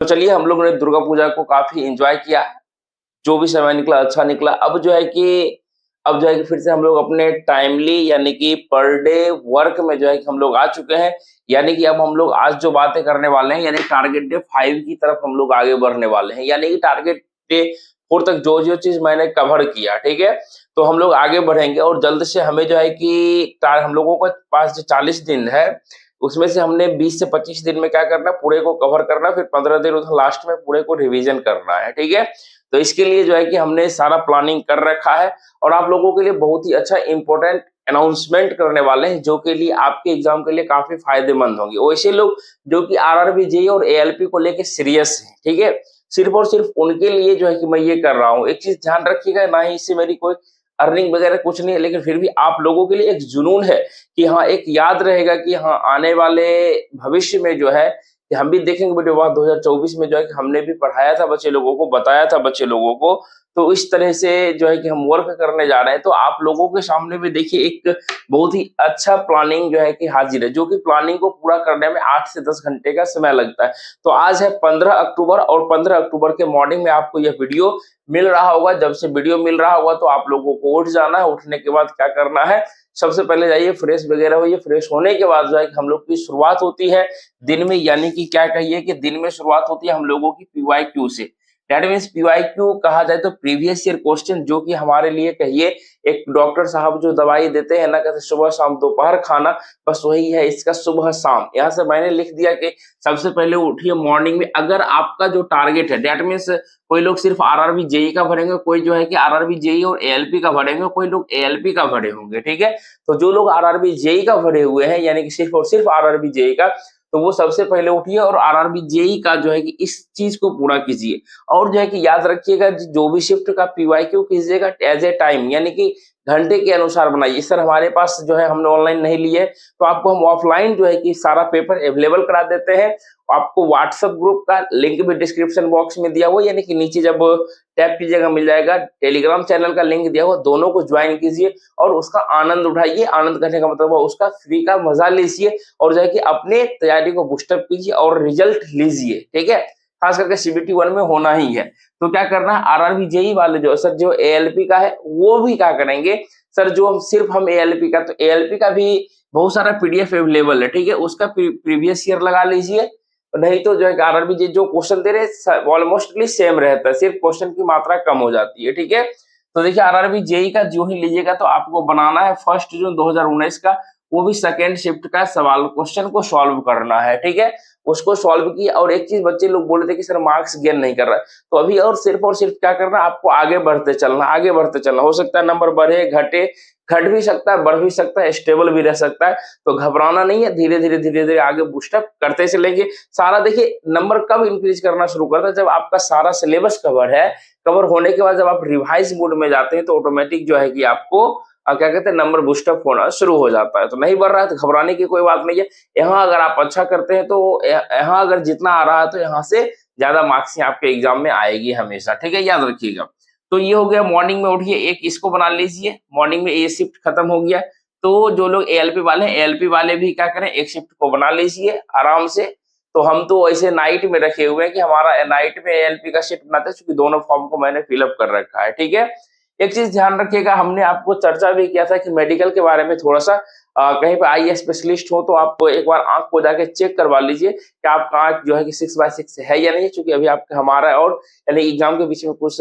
तो चलिए हम लोगों ने दुर्गा पूजा को काफ़ी एन्जॉय किया। जो भी समय निकला अच्छा निकला। अब जो है कि फिर से हम लोग अपने टाइमली यानी कि पर डे वर्क में जो है कि हम लोग आ चुके हैं। यानी कि अब हम लोग आज जो बातें करने वाले हैं यानी टारगेट डे 5 की तरफ हम लोग आगे बढ़ने वाले हैं। यानी कि टारगेट डे 4 तक जो-जो चीज़ मैंने कवर किया, ठीक है? तो हम लोग आगे बढ़ेंगे और जल्द से हमें जो है कि टा हम लोगों के पास जो 40 दिन है, उसमें से हमने 20 से 25 दिन में क्या करना है, पूरे को कवर करना है, फिर 15 दिन उधर लास्ट में पूरे को रिवीजन करना है, ठीक है? तो इसके लिए जो है कि हमने सारा प्लानिंग कर रखा है और आप लोगों के लिए बहुत ही अच्छा इम्पोर्टेंट अनाउंसमेंट करने वाले हैं, जो के लिए आपके एग्ज़ाम के लिए काफ़ी फ़ायदेमंद होंगे। वैसे लोग जो कि आरआरबी, जेईई और एएलपी को लेके सीरियस हैं, ठीक है? सिर्फ़ और सिर्फ़ उनके लिए जो है कि मैं ये कर रहा हूँ। एक चीज़ ध्यान रखिएगा, ना ही इससे मेरी कोई अर्निंग वगैरह कुछ नहीं है, लेकिन फिर भी आप लोगों के लिए एक जुनून है कि हाँ, एक याद रहेगा कि हाँ, आने वाले भविष्य में जो है कि हम भी देखेंगे वीडियो बाद 2024 में जो है कि हमने भी पढ़ाया था बच्चे लोगों को, बताया था बच्चे लोगों को, तो इस तरह से जो है कि हम वर्क करने जा रहे हैं। तो आप लोगों के सामने भी देखिए एक बहुत ही अच्छा प्लानिंग जो है कि हाज़िर है, जो कि प्लानिंग को पूरा करने में 8 से 10 घंटे का समय लगता है। तो आज है 15 अक्टूबर और 15 अक्टूबर के मॉर्निंग में आपको यह वीडियो मिल रहा होगा। जब से वीडियो मिल रहा होगा तो आप लोगों को उठ जाना है, उठने के बाद क्या करना है, सबसे पहले जाइए फ्रेश वगैरह होइए, फ्रेश होने के बाद जो है कि हम लोग की शुरुआत होती है दिन में, यानी कि क्या कहिए कि दिन में शुरुआत होती है हम लोगों की पीवाईक्यू से। दैट मीन्स पीवाईक्यू कहा जाए तो प्रीवियस ईयर क्वेश्चन, जो कि हमारे लिए कहिए एक डॉक्टर साहब जो दवाई देते हैं ना, कहते सुबह शाम दोपहर खाना, बस वही है इसका सुबह शाम। यहाँ से मैंने लिख दिया कि सबसे पहले उठिए मॉर्निंग में, अगर आपका जो टारगेट है दैट मीन्स कोई लोग सिर्फ आरआरबी, जेईई का भरेंगे, कोई जो है कि आरआरबी, जेईई और एएलपी का भरेंगे, कोई लोग एएलपी का भरे होंगे, ठीक है? तो जो लोग आरआरबी, जेईई का भरे हुए हैं यानी कि सिर्फ और सिर्फ आरआरबी, जेईई का, तो वो सबसे पहले उठिए और आरआरबी, जेईई का जो है कि इस चीज़ को पूरा कीजिए। और जो है कि याद रखिएगा जो भी शिफ्ट का पीवाईक्यू कीजिएगा एज़ ए टाइम यानी कि घंटे के अनुसार बनाइए। सर हमारे पास जो है हमने ऑनलाइन नहीं लिए, तो आपको हम ऑफलाइन जो है कि सारा पेपर अवेलेबल करा देते हैं। आपको व्हाट्सएप ग्रुप का लिंक भी डिस्क्रिप्शन बॉक्स में दिया हुआ है, यानी कि नीचे जब टैप कीजिएगा मिल जाएगा। टेलीग्राम चैनल का लिंक दिया हुआ, दोनों को ज्वाइन कीजिए और उसका आनंद उठाइए। आनंद करने का मतलब है उसका फ्री का मजा लीजिए और जो है कि अपने तैयारी को बूस्टअप कीजिए और रिजल्ट लीजिए, ठीक है? खास करके सीबीटी 1 में होना ही है। तो क्या करना है, आरआरबी, जेईई वाले जो सर जो एएलपी का है वो भी क्या करेंगे, सर जो हम सिर्फ हम एएलपी का, तो एएलपी का भी बहुत सारा पीडीएफ अवेलेबल है, ठीक है? उसका प्रीवियस ईयर लगा लीजिए। नहीं तो जो है आरआरबी जी जो क्वेश्चन दे रहे हैं ऑलमोस्टली सेम रहता है, सिर्फ क्वेश्चन की मात्रा कम हो जाती है, ठीक है? तो देखिए आरआरबी, जेईई का जो ही लीजिएगा तो आपको बनाना है 1 जून 2019 का, वो भी सेकंड शिफ्ट का सवाल क्वेश्चन को सॉल्व करना है, ठीक है? उसको सॉल्व किया। और एक चीज बच्चे लोग बोल रहे थे कि सर मार्क्स गेन नहीं कर रहा है, तो अभी और सिर्फ क्या करना है, आपको आगे बढ़ते चलना, आगे बढ़ते चलना। हो सकता है नंबर बढ़े, घटे, घट भी सकता है, बढ़ भी सकता है, स्टेबल भी रह सकता है, तो घबराना नहीं है। धीरे-धीरे आगे बूस्टअप करते चलेंगे। सारा देखिए नंबर कब इंक्रीज करना शुरू करता है, जब आपका सारा सिलेबस कवर है। कवर होने के बाद जब आप रिवाइज मोड में जाते हैं तो ऑटोमेटिक जो है कि आपको क्या कहते हैं नंबर बूस्टअप होना शुरू हो जाता है। तो नहीं बढ़ रहा है तो घबराने की कोई बात नहीं है। यहाँ अगर आप अच्छा करते हैं तो यहाँ अगर जितना आ रहा है तो यहाँ से ज्यादा मार्क्स ही आपके एग्जाम में आएगी हमेशा, ठीक है? याद रखिएगा। तो ये हो गया मॉर्निंग में उठिए, एक इसको बना लीजिए। मॉर्निंग में ये शिफ्ट खत्म हो गया। तो जो लोग एएलपी वाले हैं, एएलपी वाले भी क्या करें, एक शिफ्ट को बना लीजिए आराम से। तो हम तो ऐसे नाइट में रखे हुए हैं कि हमारा नाइट में एएलपी का शिफ्ट बनाते हैं, क्योंकि दोनों फॉर्म को मैंने फिलअप कर रखा है, ठीक है? एक चीज ध्यान रखिएगा, हमने आपको चर्चा भी किया था कि मेडिकल के बारे में थोड़ा सा कहीं पे आई स्पेशलिस्ट हो तो आप एक बार आंख को जाके चेक करवा लीजिए कि आपका आंख जो है कि 6/6 है या नहीं, क्योंकि अभी आपका हमारा और यानी एग्जाम के बीच में कुछ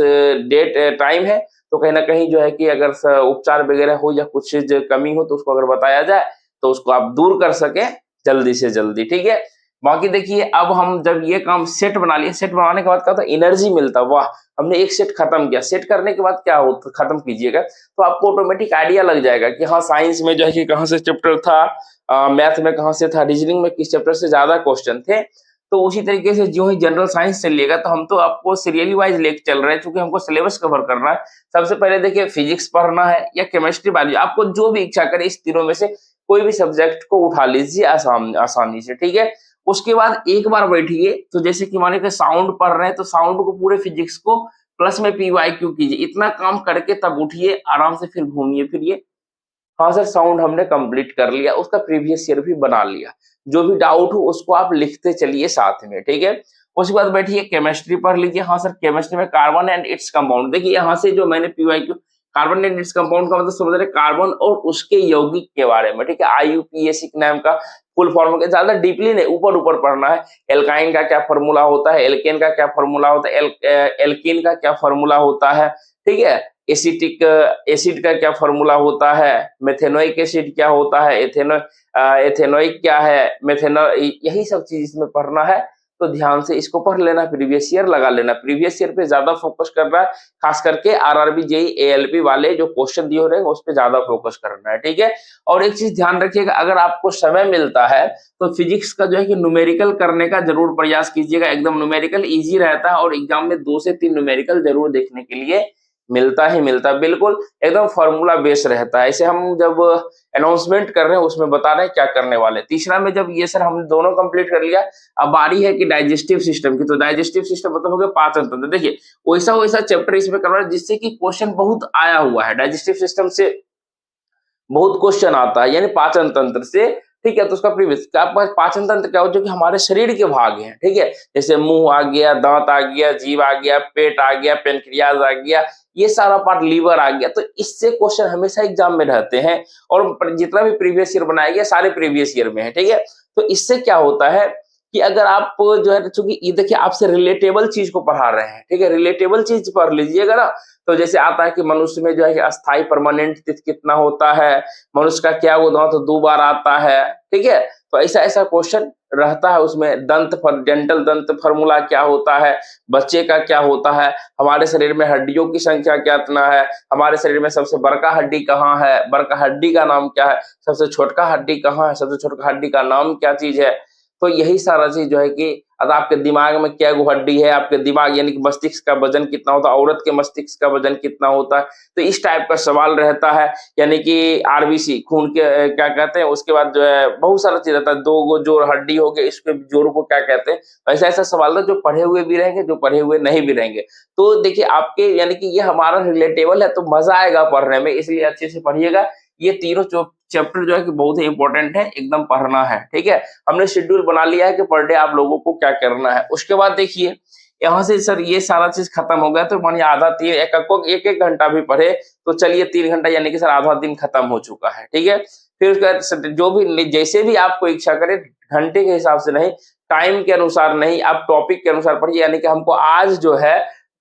डेट टाइम है। तो कहीं ना कहीं जो है कि अगर उपचार वगैरह हो या कुछ चीज कमी हो तो उसको अगर बताया जाए तो उसको आप दूर कर सके जल्दी से जल्दी, ठीक है? बाकी देखिए अब हम जब ये काम सेट बना लिए, सेट बनाने के बाद क्या होता है, एनर्जी मिलता है। वाह, हमने एक सेट खत्म किया। सेट करने के बाद क्या होता, खत्म कीजिएगा तो आपको ऑटोमेटिक आइडिया लग जाएगा कि हाँ साइंस में जो है कि कहाँ से चैप्टर था, मैथ में कहाँ से था, रीजनिंग में किस चैप्टर से ज्यादा क्वेश्चन थे। तो उसी तरीके से जो ही जनरल साइंस चलिएगा तो हम तो आपको सीरियली वाइज लेके चल रहे हैं, क्योंकि हमको सिलेबस कवर करना है। सबसे पहले देखिए फिजिक्स पढ़ना है या केमिस्ट्री, बायोलॉजी, आपको जो भी इच्छा करे इस तीनों में से कोई भी सब्जेक्ट को उठा लीजिए आसानी से, ठीक है? उसके बाद एक बार बैठिए, तो जैसे कि माने कि साउंड पढ़ रहे हैं तो साउंड को पूरे फिजिक्स को प्लस में पीवाईक्यू कीजिए। इतना काम करके तब उठिए, आराम से फिर घूमिए फिरिए। हाँ सर साउंड हमने कंप्लीट कर लिया, उसका प्रीवियस ईयर भी बना लिया। जो भी डाउट हो उसको आप लिखते चलिए साथ में, ठीक है? उसके बाद बैठिए केमिस्ट्री पढ़ लीजिए। हाँ सर, केमिस्ट्री में कार्बन एंड इट्स कंपाउंड, देखिए यहाँ से जो मैंने PYQ carbon and its compound का मतलब समझ रहे, कार्बन और उसके यौगिक के बारे में, ठीक है। आईयूपीएसी नाम का फुल फॉर्म के, ज्यादा डीपली नहीं, ऊपर ऊपर पढ़ना है। एल्काइन का क्या फॉर्मूला होता है, एल्केन का क्या फॉर्मूला होता है, एल्कीन का क्या फॉर्मूला होता है, ठीक है। एसिटिक एसिड का क्या फॉर्मूला होता है, मेथेनोइक एसिड क्या होता है, एथेनोइक क्या है, यही सब चीज इसमें पढ़ना है। तो ध्यान से इसको पढ़ लेना, प्रीवियस ईयर लगा लेना, प्रीवियस ईयर पे ज्यादा फोकस करना है, खास करके आरआरबी जेई एएलपी वाले जो क्वेश्चन दिए हो रहे हैं उस पे ज्यादा फोकस करना है, ठीक है। और एक चीज ध्यान रखिएगा, अगर आपको समय मिलता है तो फिजिक्स का जो है कि न्यूमेरिकल करने का जरूर प्रयास कीजिएगा। एकदम न्यूमेरिकल इजी रहता है और एग्जाम में 2 से 3 न्यूमेरिकल जरूर देखने के लिए मिलता ही मिलता है, बिल्कुल एकदम फॉर्मूला बेस रहता है। इसे हम जब अनाउंसमेंट कर रहे हैं उसमें बता रहे हैं क्या करने वाले। तीसरा में जब ये सर हमने दोनों कंप्लीट कर लिया, अब बारी है कि डाइजेस्टिव सिस्टम की। तो डाइजेस्टिव सिस्टम मतलब हो गया पाचन तंत्र। देखिए वैसा वैसा चैप्टर इसमें करवा जिससे कि क्वेश्चन बहुत आया हुआ है, डाइजेस्टिव सिस्टम से बहुत क्वेश्चन आता है, यानी पाचन तंत्र से, ठीक है। तो उसका प्रीवियस पाचन तंत्र क्या हो, जो कि हमारे शरीर के भाग हैं, ठीक है। जैसे मुंह आ गया, दांत आ गया, जीभ आ गया, पेट आ गया, पेनक्रियाज आ गया, ये सारा पार्ट, लीवर आ गया। तो इससे क्वेश्चन हमेशा एग्जाम में रहते हैं और जितना भी प्रीवियस ईयर बनाया गया सारे प्रीवियस ईयर में है, ठीक है। तो इससे क्या होता है कि अगर आप जो है, चूंकि ये देखिए आपसे रिलेटेबल चीज को पढ़ा रहे हैं, ठीक है, रिलेटेबल चीज पढ़ लीजिएगा ना। तो जैसे आता है कि मनुष्य में जो है कि अस्थाई परमानेंट तिथि कितना होता है, मनुष्य का क्या वो दांत 2 बार आता है, ठीक है। तो ऐसा ऐसा क्वेश्चन रहता है उसमें। डेंटल दंत फार्मूला क्या होता है, बच्चे का क्या होता है, हमारे शरीर में हड्डियों की संख्या कितना है, हमारे शरीर में सबसे बड़का हड्डी कहाँ है, बड़का हड्डी का नाम क्या है, सबसे छोटका हड्डी कहाँ है, सबसे छोटका हड्डी का नाम क्या चीज है। तो यही सारा चीज जो है कि अब आपके दिमाग में क्या गो हड्डी है, आपके दिमाग यानी कि मस्तिष्क का वजन कितना होता है, औरत के मस्तिष्क का वजन कितना होता है। तो इस टाइप का सवाल रहता है, यानी कि आरबीसी खून के क्या कहते हैं। उसके बाद जो है बहुत सारा चीज रहता है, 2 गो जोड़ हड्डी हो गए, इसके जोड़ को क्या कहते हैं। ऐसा ऐसा सवाल है जो पढ़े हुए भी रहेंगे, जो पढ़े हुए नहीं भी रहेंगे। तो देखिए आपके यानी कि ये हमारा रिलेटेबल है, तो मजा आएगा पढ़ने में, इसलिए अच्छे से पढ़िएगा। ये तीनों चैप्टर जो है कि बहुत ही इंपॉर्टेंट है, एकदम पढ़ना है, ठीक है। हमने शेड्यूल बना लिया है कि पर डे आप लोगों को क्या करना है। उसके बाद देखिए यहाँ से सर ये सारा चीज खत्म हो गया, तो मानिए आधा तीन एक घंटा भी पढ़े तो चलिए 3 घंटा, यानी कि सर आधा दिन खत्म हो चुका है, ठीक है। फिर उसके बाद जो भी जैसे भी आपको इच्छा करे, घंटे के हिसाब से नहीं, टाइम के अनुसार नहीं, आप टॉपिक के अनुसार पढ़िए। यानी कि हमको आज जो है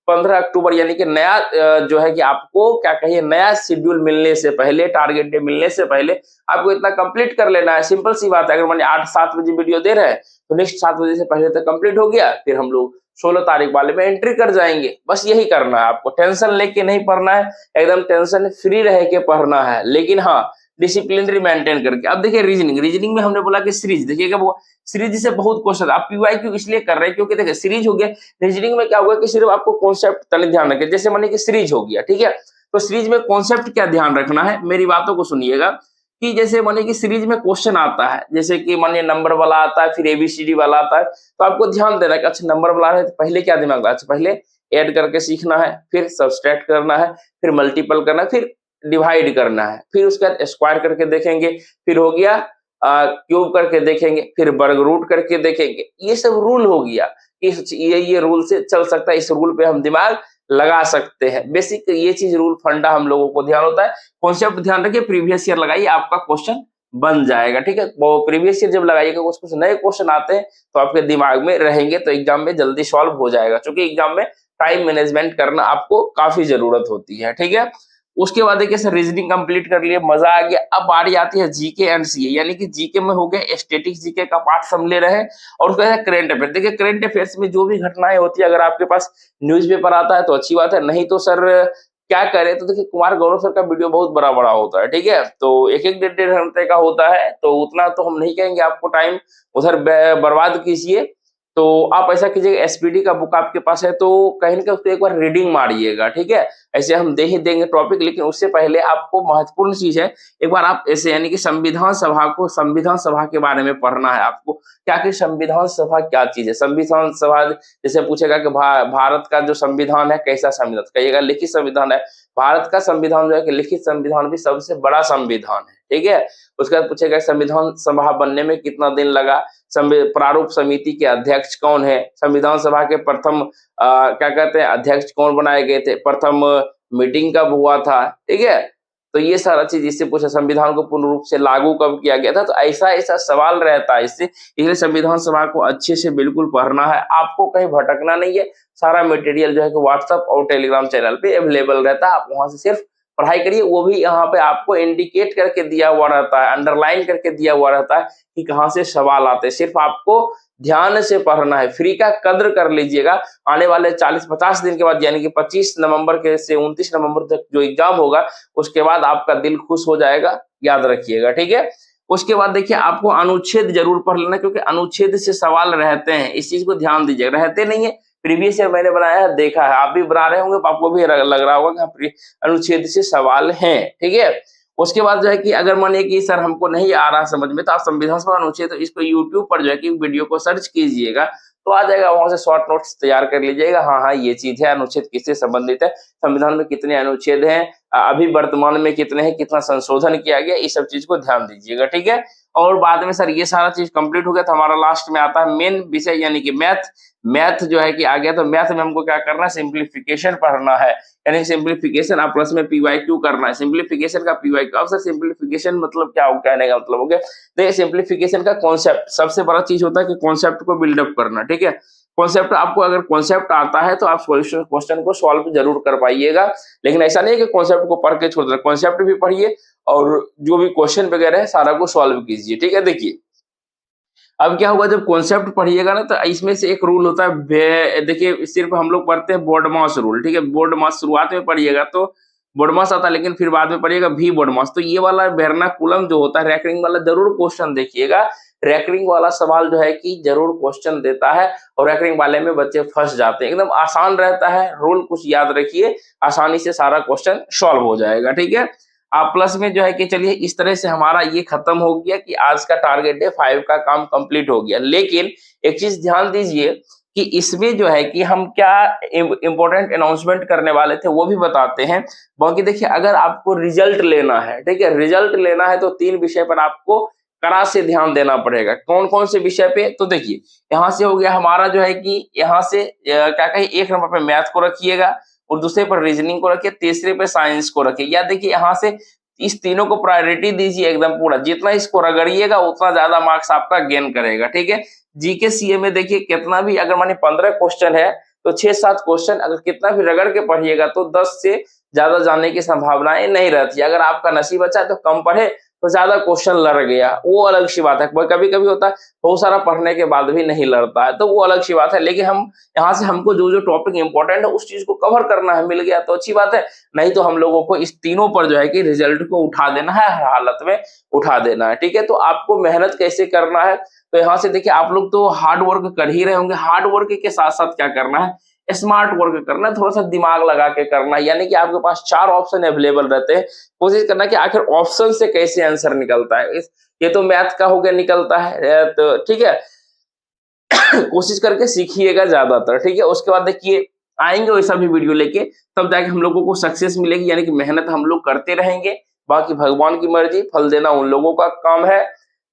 15 अक्टूबर यानी कि नया जो है कि आपको क्या कहिए, नया शेड्यूल मिलने से पहले, टारगेट डे मिलने से पहले आपको इतना कंप्लीट कर लेना है। सिंपल सी बात है, अगर मान 8-7 बजे वीडियो दे रहे हैं तो नेक्स्ट 7 बजे से पहले तक कंप्लीट हो गया, फिर हम लोग 16 तारीख वाले में एंट्री कर जाएंगे। बस यही करना है आपको, टेंशन लेके नहीं पढ़ना है, एकदम टेंशन फ्री रह के पढ़ना है, लेकिन हाँ डिसिप्लिनरी मेंटेन करके। अब देखिए रीजनिंग में हमने बोला कि सीरीज, देखिएगा वो सीरीज से बहुत क्वेश्चन आप पीवाईक्यू इसलिए कर रहे हैं क्योंकि देखिए सीरीज हो गया। रीजनिंग में क्या होगा कि सिर्फ आपको कॉन्सेप्ट तनी ध्यान रखें, जैसे मानिए कि सीरीज हो गया, ठीक है। तो सीरीज में कॉन्सेप्ट क्या ध्यान रखना है, मेरी बातों को सुनिएगा कि जैसे मानिए कि सीरीज में क्वेश्चन आता है, जैसे कि मानिए नंबर वाला आता है, फिर एबीसीडी वाला आता है, तो आपको ध्यान देना है कि अच्छा नंबर वाला है तो पहले क्या दिमाग में, अच्छा पहले ऐड करके सीखना है, फिर सब्सट्रैक्ट करना है, फिर मल्टीपल करना है, फिर डिवाइड करना है, फिर उसके बाद स्क्वायर करके देखेंगे, फिर हो गया क्यूब करके देखेंगे, फिर वर्ग रूट करके देखेंगे। ये सब रूल हो गया, ये रूल से चल सकता है, इस रूल पे हम दिमाग लगा सकते हैं। बेसिक ये चीज रूल फंडा हम लोगों को ध्यान होता है। कॉन्सेप्ट ध्यान रखिए, प्रीवियस ईयर लगाइए, आपका क्वेश्चन बन जाएगा, ठीक है। वो प्रीवियस ईयर जब लगाइएगा, कुछ नए क्वेश्चन आते हैं तो आपके दिमाग में रहेंगे, तो एग्जाम में जल्दी सॉल्व हो जाएगा, क्योंकि एग्जाम में टाइम मैनेजमेंट करना आपको काफी जरूरत होती है, ठीक है। उसके बाद देखिए सर रीजनिंग कंप्लीट कर लिए, मजा आ गया। अब बारी आती है जीके एंड सीए, यानी कि जीके में हो गया स्टैटिक जीके का पार्ट हम ले रहे हैं, और उसका है करंट अफेयर। देखिए करंट अफेयर्स में जो भी घटनाएं होती है, अगर आपके पास न्यूज़पेपर आता है तो अच्छी बात है, नहीं तो सर क्या करें। तो देखिए कुमार गौरव सर का वीडियो बहुत बड़ा बड़ा होता है, ठीक है, तो एक एक 1.5 घंटे का होता है, तो उतना तो हम नहीं कहेंगे आपको टाइम उधर बर्बाद कीजिए। तो आप ऐसा कीजिएगा, एसपीडी का बुक आपके पास है तो कहीं ना कहीं उसको एक बार रीडिंग मारिएगा, ठीक है। ऐसे हम दे ही देंगे टॉपिक, लेकिन उससे पहले आपको महत्वपूर्ण चीज है, एक बार आप ऐसे यानी कि संविधान सभा के बारे में पढ़ना है आपको। क्या कि संविधान सभा क्या चीज है। संविधान सभा जैसे पूछेगा कि भारत का जो संविधान है कैसा संविधान, कहिएगा लिखित संविधान है। भारत का संविधान जो है कि लिखित संविधान भी सबसे बड़ा संविधान है, ठीक है। उसके बाद पूछेगा संविधान सभा बनने में कितना दिन लगा, प्रारूप समिति के अध्यक्ष कौन है, संविधान सभा के प्रथम क्या कहते हैं अध्यक्ष कौन बनाए गए थे, प्रथम मीटिंग कब हुआ था, ठीक है। तो ये सारा चीज इससे पूछा, संविधान को पूर्ण रूप से लागू कब किया गया था। तो ऐसा ऐसा सवाल रहता है इससे, इसलिए संविधान सभा को अच्छे से बिल्कुल पढ़ना है, आपको कहीं भटकना नहीं है। सारा मटेरियल जो है कि व्हाट्सएप और टेलीग्राम चैनल पे अवेलेबल रहता है, आप वहां से सिर्फ पढ़ाई करिए। वो भी यहाँ पे आपको इंडिकेट करके दिया हुआ रहता है, अंडरलाइन करके दिया हुआ रहता है कि कहाँ से सवाल आते हैं। सिर्फ आपको ध्यान से पढ़ना है, फ्री का कद्र कर लीजिएगा। आने वाले 40-50 दिन के बाद यानी कि 25 नवंबर के से 29 नवंबर तक जो एग्जाम होगा, उसके बाद आपका दिल खुश हो जाएगा, याद रखिएगा, ठीक है। उसके बाद देखिए आपको अनुच्छेद जरूर पढ़ लेना, क्योंकि अनुच्छेद से सवाल रहते हैं, इस चीज को ध्यान दीजिएगा। रहते नहीं है, प्रीवियस ईयर मैंने बनाया है, देखा है, आप भी बना रहे होंगे, आपको भी लग रहा होगा कि अनुच्छेद से सवाल हैं, ठीक है। उसके बाद जो है कि अगर मानिए कि सर हमको नहीं आ रहा समझ में, तो आप संविधान सभा अनुच्छेद, तो इसको यूट्यूब पर जो है कि वीडियो को सर्च कीजिएगा तो आ जाएगा, वहां से शॉर्ट नोट्स तैयार कर लीजिएगा। हाँ हाँ ये चीज है, अनुच्छेद किससे संबंधित है, संविधान में कितने अनुच्छेद हैं, अभी वर्तमान में कितने हैं, कितना संशोधन किया गया, इस सब चीज को ध्यान दीजिएगा, ठीक है। और बाद में सर ये सारा चीज कंप्लीट हो गया तो हमारा लास्ट में आता है मेन विषय यानी कि मैथ। मैथ जो है कि आ गया, तो मैथ में हमको क्या करना है, सिंप्लीफिकेशन पढ़ना है, यानी सिंप्लीफिकेशन आप प्लस में पीवाईक्यू करना है। सिंप्लीफिकेशन का पीवाईक्यू, अब सर सिंप्लीफिकेशन मतलब क्या हो, कहने का मतलब हो गया, देखिए सिंप्लीफिकेशन का कॉन्सेप्ट सबसे बड़ा चीज होता है कि कॉन्सेप्ट को बिल्डअप करना, ठीक है। कॉन्सेप्ट आपको अगर कॉन्सेप्ट आता है तो आप क्वेश्चन को सॉल्व कर पाइएगा, लेकिन ऐसा नहीं है कि कॉन्सेप्ट को पढ़ के छोड़ देना, कॉन्सेप्ट भी पढ़िए और जो भी क्वेश्चन वगैरह है सारा को सॉल्व कीजिए, ठीक है। देखिए अब क्या होगा, जब कॉन्सेप्ट पढ़िएगा ना, तो इसमें से एक रूल होता है, देखिए सिर्फ हम लोग पढ़ते हैं बोर्ड मास रूल, ठीक है। बोर्ड मास शुरुआत में पढ़िएगा तो बोर्ड मास आता है, लेकिन फिर बाद में पढ़िएगा भी बोर्ड मास। तो ये वाला वेर्नाकुलम जो होता है, रैंकिंग वाला जरूर क्वेश्चन देखिएगा। रैंकिंग वाला सवाल जो है कि जरूर क्वेश्चन देता है, और रैंकिंग वाले में बच्चे फंस जाते हैं। एकदम आसान रहता है, रूल कुछ याद रखिए, आसानी से सारा क्वेश्चन सॉल्व हो जाएगा, ठीक है। आप प्लस में जो है कि चलिए इस तरह से हमारा ये खत्म हो गया कि आज का टारगेट डे 5 का काम कंप्लीट हो गया। लेकिन एक चीज ध्यान दीजिए कि इसमें जो है कि हम क्या इंपॉर्टेंट अनाउंसमेंट करने वाले थे वो भी बताते हैं। बाकी देखिए अगर आपको रिजल्ट लेना है, ठीक है, रिजल्ट लेना है तो 3 विषय पर आपको कड़ा से ध्यान देना पड़ेगा। कौन कौन से विषय पे, तो देखिए यहाँ से हो गया हमारा जो है कि यहाँ से क्या कहें, 1 नंबर पे मैथ को रखिएगा, और दूसरे पर रीजनिंग को रखिए, तीसरे पे साइंस को रखिए। या देखिए यहाँ से इस तीनों को प्रायोरिटी दीजिए एकदम पूरा, जितना इसको रगड़िएगा उतना ज्यादा मार्क्स आपका गेन करेगा, ठीक है। जीके सीए में देखिए कितना भी, अगर माने 15 क्वेश्चन है तो 6-7 क्वेश्चन अगर कितना भी रगड़ के पढ़िएगा तो 10 से ज्यादा जाने की संभावनाएं नहीं रहती। अगर आपका नसीब अच्छा है तो कम पढ़े तो ज्यादा क्वेश्चन लड़ गया, वो अलग सी बात है। कभी कभी होता है बहुत सारा पढ़ने के बाद भी नहीं लड़ता है, तो वो अलग सी बात है। लेकिन हम यहाँ से हमको जो जो टॉपिक इंपॉर्टेंट है उस चीज को कवर करना है, मिल गया तो अच्छी बात है, नहीं तो हम लोगों को इस तीनों पर जो है कि रिजल्ट को उठा देना है, हर हालत में उठा देना है, ठीक है। तो आपको मेहनत कैसे करना है, तो यहाँ से देखिए आप लोग तो हार्ड वर्क कर ही रहे होंगे, हार्ड वर्क के साथ साथ क्या करना है, स्मार्ट वर्क करना है, थोड़ा सा दिमाग लगा के करना है। यानी कि आपके पास 4 ऑप्शन अवेलेबल रहते हैं, कोशिश करना कि आखिर ऑप्शन से कैसे आंसर निकलता है। ये तो मैथ का हो गया निकलता है, तो ठीक है कोशिश करके सीखिएगा ज्यादातर, ठीक है। उसके बाद देखिए आएंगे वैसा भी वीडियो लेके, तब जाके हम लोगों को सक्सेस मिलेगी, यानी कि मेहनत हम लोग करते रहेंगे, बाकी भगवान की मर्जी, फल देना उन लोगों का काम है,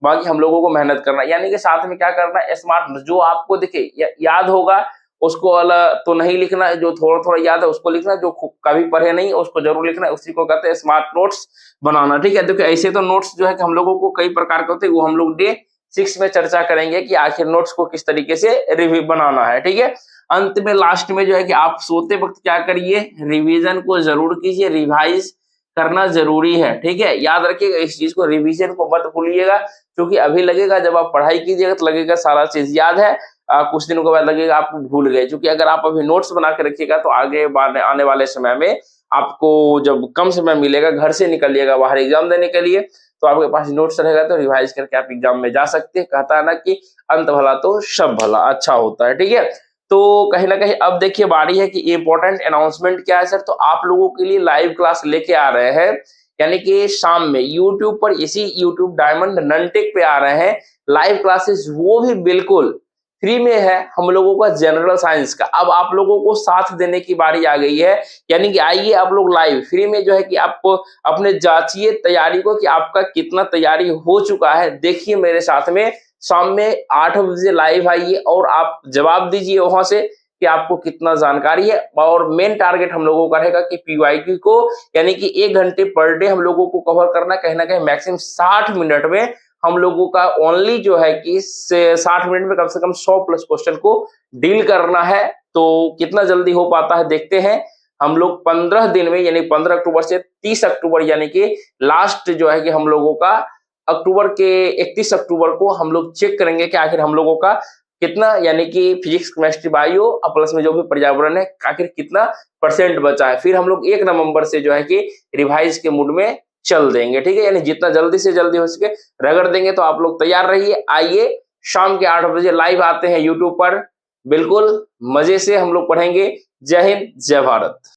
बाकी हम लोगों को मेहनत करना। यानी कि साथ में क्या करना है, स्मार्ट, जो आपको देखिए याद होगा उसको अलग तो नहीं लिखना है, जो थोड़ा थोड़ा याद है उसको लिखना है, जो कभी पढ़े नहीं उसको जरूर लिखना है, उसी को कहते हैं स्मार्ट नोट्स बनाना, ठीक है। देखिए ऐसे तो नोट्स जो है कि हम लोगों को कई प्रकार के होते हैं, वो हम लोग डे 6 में चर्चा करेंगे कि आखिर नोट्स को किस तरीके से रिव्यू बनाना है, ठीक है। अंत में लास्ट में जो है कि आप सोते वक्त क्या करिए, रिवीजन को जरूर कीजिए, रिवाइज करना जरूरी है, ठीक है। याद रखिएगा इस चीज को, रिवीजन को मत भूलिएगा, क्योंकि अभी लगेगा जब आप पढ़ाई कीजिएगा तो लगेगा सारा चीज याद है, कुछ दिनों के बाद लगेगा आप भूल गए। क्योंकि अगर आप अभी नोट्स बना के रखिएगा तो आगे आने वाले समय में आपको जब कम समय मिलेगा, घर से निकलिएगा बाहर एग्जाम देने के लिए, तो आपके पास नोट्स रहेगा तो रिवाइज करके आप एग्जाम में जा सकते हैं। कहता है ना कि अंत भला तो सब भला अच्छा होता है, ठीक है। तो कहीं न कहीं अब देखिए बारी है कि इम्पोर्टेंट अनाउंसमेंट क्या है सर? तो आप लोगों के लिए लाइव क्लास लेके आ रहे हैं, यानी कि शाम में यूट्यूब पर इसी यूट्यूब डायमंड ननटेक पे आ रहे हैं लाइव क्लासेस, वो भी बिल्कुल फ्री में है हम लोगों का जनरल साइंस का। अब आप लोगों को साथ देने की बारी आ गई है, यानी कि आइए आप लोग लाइव फ्री में जो है कि आप अपने जाँचिए तैयारी को कि आपका कितना तैयारी हो चुका है। देखिए मेरे साथ में शाम में 8 बजे लाइव आइए और आप जवाब दीजिए वहां से कि आपको कितना जानकारी है। और मेन टारगेट हम लोगों का रहेगा कि पीवाईक्यू को यानी कि 1 घंटे पर डे हम लोगों को कवर करना है। कहीं ना कहीं मैक्सिमम 60 मिनट में हम लोगों का ओनली जो है कि 60 मिनट में कम से कम 100 प्लस क्वेश्चन को डील करना है। तो कितना जल्दी हो पाता है देखते हैं। हम लोग 15 दिन में यानी 15 अक्टूबर से 30 अक्टूबर यानी कि लास्ट जो है कि हम लोगों का अक्टूबर के 31 अक्टूबर को हम लोग चेक करेंगे कि आखिर हम लोगों का कितना यानी कि फिजिक्स केमिस्ट्री बायो प्लस में जो भी पर्यावरण है आखिर कितना परसेंट बचा है। फिर हम लोग 1 नवंबर से जो है कि रिवाइज के मूड में चल देंगे, ठीक है? यानी जितना जल्दी से जल्दी हो सके रगड़ देंगे। तो आप लोग तैयार रहिए, आइए शाम के 8 बजे लाइव आते हैं यूट्यूब पर, बिल्कुल मजे से हम लोग पढ़ेंगे। जय हिंद, जय भारत।